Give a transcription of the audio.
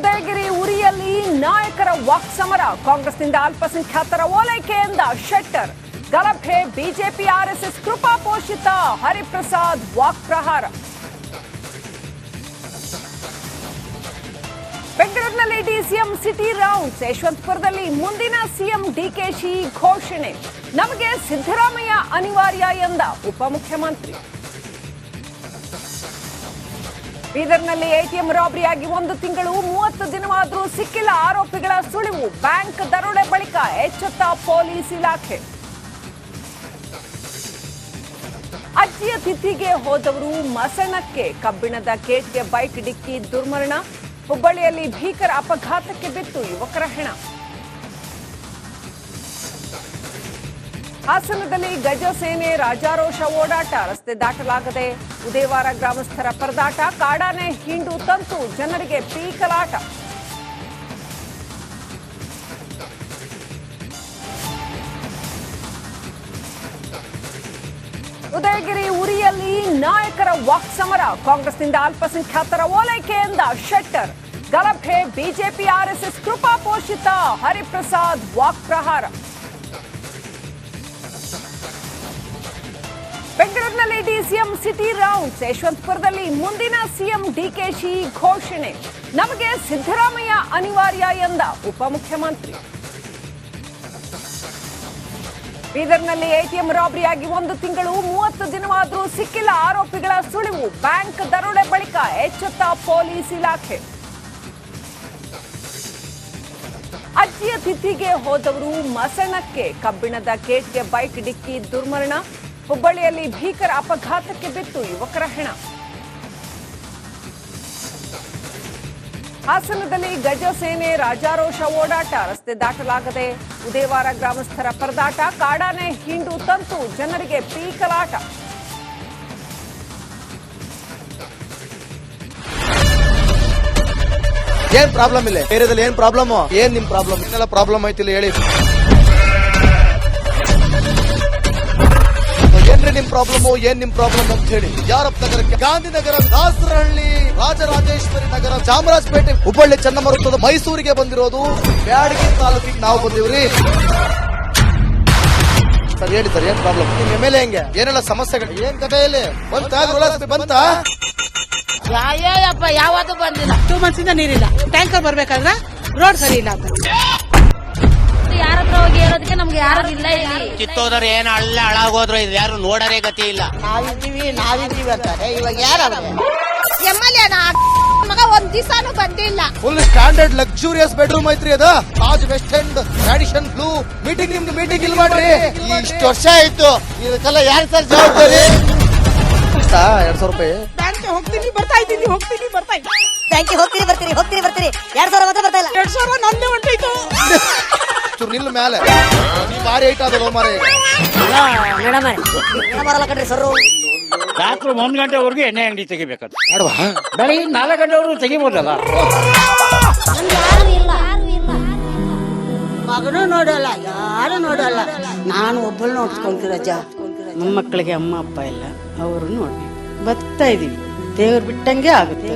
ಉದಯಗಿರಿ ಉರಿಯಲ್ಲಿ ನಾಯಕರ ವಾಕ್ ಸಮರ. ಕಾಂಗ್ರೆಸ್ನಿಂದ ಅಲ್ಪಸಂಖ್ಯಾತರ ಓಲೈಕೆಯಿಂದ ಶೆಟ್ಟರ್. ಗಲಭೆ ಬಿಜೆಪಿ ಆರ್ಎಸ್ಎಸ್ ಕೃಪಾಪೋಷಿತ ಹರಿಪ್ರಸಾದ್ ವಾಕ್ ಪ್ರಹಾರ. ಬೆಂಗಳೂರಿನಲ್ಲಿ ಡಿಸಿಎಂ ಸಿಟಿ ರೌಂಡ್ಸ್. ಯಶವಂತಪುರದಲ್ಲಿ ಮುಂದಿನ ಸಿಎಂ ಡಿಕೆಶಿ ಘೋಷಣೆ. ನಮಗೆ ಸಿದ್ದರಾಮಯ್ಯ ಅನಿವಾರ್ಯ ಎಂದ ಉಪಮುಖ್ಯಮಂತ್ರಿ. ಬೀದರ್ನಲ್ಲಿ ಎಟಿಎಂ ರಾಬರಿಯಾಗಿ 1 ತಿಂಗಳು 30 ದಿನವಾದರೂ ಸಿಕ್ಕಿಲ್ಲ. ಆರೋಪಿಗಳ ಸುಳಿವು. ಬ್ಯಾಂಕ್ ದರೋಡೆ ಬಳಿಕ ಎಚ್ಚೆತ್ತ ಪೊಲೀಸ್ ಇಲಾಖೆ. ಅಜ್ಜಿಯ ತಿಥಿಗೆ ಹೋದವರು ಮಸಣಕ್ಕೆ. ಕಬ್ಬಿಣದ ಗೇಟ್ಗೆ ಬೈಕ್ ಡಿಕ್ಕಿ ದುರ್ಮರಣ. ಹುಬ್ಬಳ್ಳಿಯಲ್ಲಿ ಭೀಕರ ಅಪಘಾತಕ್ಕೆ ಬಿತ್ತು ಯುವಕರ ಹೆಣ. ಹಾಸನದಲ್ಲಿ ಗಜ ಸೇನೆ ರಾಜಾರೋಷ ಓಡಾಟ. ರಸ್ತೆ ದಾಟಲಾಗದೆ ಉದೇವಾರ ಗ್ರಾಮಸ್ಥರ ಪರದಾಟ. ಕಾಡಾನೆ ಹಿಂಡು ತಂತು ಜನರಿಗೆ ಪೀಕಲಾಟ. ಉದಯಗಿರಿ ಉರಿಯಲ್ಲಿ ನಾಯಕರ ವಾಕ್ ಸಮರ. ಕಾಂಗ್ರೆಸ್ನಿಂದ ಅಲ್ಪಸಂಖ್ಯಾತರ ಓಲೈಕೆಯಿಂದ ಶೆಟ್ಟರ್. ಗಲಭೆ ಬಿಜೆಪಿ ಆರ್ಎಸ್ಎಸ್ ಕೃಪಾಪೋಷಿತ ಹರಿಪ್ರಸಾದ್ ವಾಕ್ ಪ್ರಹಾರ. ಬೆಂಗಳೂರಿನಲ್ಲಿ ಡಿಸಿಎಂ ಸಿಟಿ ರೌಂಡ್ಸ್. ಯಶವಂತಪುರದಲ್ಲಿ ಮುಂದಿನ ಸಿಎಂ ಡಿಕೆಶಿ ಘೋಷಣೆ. ನಮಗೆ ಸಿದ್ದರಾಮಯ್ಯ ಅನಿವಾರ್ಯ ಎಂದ ಉಪಮುಖ್ಯಮಂತ್ರಿ. ಬೀದರ್ನಲ್ಲಿ ಎಟಿಎಂ ರಾಬರಿಯಾಗಿ 1 ತಿಂಗಳು 30 ದಿನವಾದರೂ ಸಿಕ್ಕಿಲ್ಲ. ಆರೋಪಿಗಳ ಸುಳಿವು. ಬ್ಯಾಂಕ್ ದರೋಡೆ ಬಳಿಕ ಎಚ್ಚೆತ್ತ ಪೊಲೀಸ್ ಇಲಾಖೆ. ಅಜ್ಜಿಯ ತಿಥಿಗೆ ಹೋದವರು ಮಸಣಕ್ಕೆ. ಕಬ್ಬಿಣದ ಗೇಟ್ಗೆ ಬೈಕ್ ಡಿಕ್ಕಿ ದುರ್ಮರಣ. ಹುಬ್ಬಳ್ಳಿಯಲ್ಲಿ ಭೀಕರ ಅಪಘಾತಕ್ಕೆ ಬಿತ್ತು ಯುವಕರ ಹೆಣ. ಹಾಸನದಲ್ಲಿ ಗಜ ಸೇನೆ ರಾಜಾರೋಷ ಓಡಾಟ. ರಸ್ತೆ ದಾಟಲಾಗದೆ ಉದೇವಾರ ಗ್ರಾಮಸ್ಥರ ಪರದಾಟ. ಕಾಡಾನೆ ಹಿಂಡು ತಂತು ಜನರಿಗೆ ಪೀಕಲಾಟ. ಏನ್ ಪ್ರಾಬ್ಲಮ್ ಇಲ್ಲ ಏರಿಯಾದಲ್ಲಿ? ಏನ್ ಪ್ರಾಬ್ಲಮ್? ಏನ್ ನಿಮ್ ಪ್ರಾಬ್ಲಮ್? ಏನೆಲ್ಲ ಪ್ರಾಬ್ಲಮ್ ಐತಿಲ್ಲ ಹೇಳಿ. ಏನ್ರಿ ನಿಮ್ ಪ್ರಾಬ್ಲಮ್? ಏನ್ ನಿಮ್ ಪ್ರಾಬ್ಲಮ್ ಅಂತ ಹೇಳಿ. ಯಾರಪ್ಪ ನಗರಕ್ಕೆ? ಗಾಂಧಿನಗರ, ದಾಸರಹಳ್ಳಿ, ರಾಜರಾಜೇಶ್ವರಿ ನಗರ, ಚಾಮರಾಜಪೇಟೆ, ಹುಬ್ಬಳ್ಳಿ, ಚನ್ನಮರುತ್ತದ, ಮೈಸೂರಿಗೆ ಬಂದಿರೋದು. ಬ್ಯಾಡಗಿ ತಾಲೂಕಿಗೆ ನಾವು ಬಂದಿವ್ರಿ. ಸರ್ ಹೇಳಿ ಸರ್, ಏನ್ ಪ್ರಾಬ್ಲಮ್? ನಿಮ್ ಎಮ್ಎಲ್ಎ ಹೆಂಗೆ? ಏನೆಲ್ಲ ಸಮಸ್ಯೆಗಳು? ಏನ್ ಕಥೆ ಇಲ್ಲಿ ಬಂತ? ಅಯ್ಯಪ್ಪ ಯಾವತ್ತೂ ಬಂದಿಲ್ಲ. 2 months ಇಂದ ನೀರಿಲ್ಲ. ಟ್ಯಾಂಕರ್ ಬರ್ಬೇಕಾದ್ರೆ ರೋಡ್ ಸರಿ ಇಲ್ಲ ಅಂತ ಯಾರ ಹತ್ರ ಹೋಗಿ ಹೇಳೋದಕ್ಕೆ ನಮ್ಗೆ ಯಾರು ಇಲ್ಲ. ಕಿತ್ತೋದ್ರೆ ಏನ್ ಹಾಳಾಗೋದ್ರು ಇದು ಯಾರು ನೋಡರೇ ಗತಿ ಇಲ್ಲ. ನಾವಿದ್ದೀವಿ ಅಂತಾರೆ. ಇವಾಗ ಯಾರು ಎಮ್ಎಲ್ಎ ಮಗ 1 ದಿವಸನೂ ಬಂದಿಲ್ಲ. ಫುಲ್ ಸ್ಟ್ಯಾಂಡರ್ಡ್ ಲಕ್ಸುರಿಯಸ್ ಬೆಡ್ರೂಮ್ ಐತ್ರಿ ಅದ. Taj West End Radisson Blu. Meeting ನಿಮ್ದು ಮೀಟಿಂಗ್ ಇಲ್ಲಿ ಮಾಡ್ರಿ. ಇಷ್ಟು ವರ್ಷ ಆಯ್ತು. ಇದಕ್ಕೆಲ್ಲ ಯಾರು ಸರ್ ಜವಾಬ್ದಾರಿ? 200 ರೂಪಾಯಿ ಹೋಗ್ತೀನಿ ಬರ್ತಾ ಇದ್ದೀನಿ. ಬ್ಯಾಂಕಿಗೆ ಹೋಗ್ತೀನಿ ಬರ್ತೀರಿ 2000 ಮಾತ್ರ ಬರ್ತಾ ಇಲ್ಲ. 2000 ನಂದೇ ಹೊಂಟೋಯ್ತು. ನಿಲ್ಲ ಮೇಲೆ ಭಾರಿ ಐಟ್ ಆದ ಮಾರೇ. ಬರಲ್ಲ ಕಣ್ರಿ ಸರ್. ರಾತ್ರಿ 1 ಗಂಟೆವರೆಗೂ ಎಣ್ಣೆ ಅಂಗಡಿ ತೆಗಿಬೇಕಂತ. ಬೆಳಿಗ್ಗೆ 4 ಗಂಟೆವರೆಗೂ ತೆಗಿಬೋದಲ್ಲ. ಮಗನೂ ನೋಡಲ್ಲ, ಯಾರು ನೋಡಲ್ಲ. ನಾನು ಒಬ್ಬಳು ನೋಡ್ಸ್ಕೊಂತೀರಜ್ಜ. ಮೊಮ್ಮಕ್ಕಳಿಗೆ ಅಮ್ಮ ಅಪ್ಪ ಇಲ್ಲ, ಅವರು ನೋಡಿ ಬರ್ತಾ ಇದೀವಿ. ದೇವ್ರು ಬಿಟ್ಟಂಗೆ ಆಗುತ್ತೆ.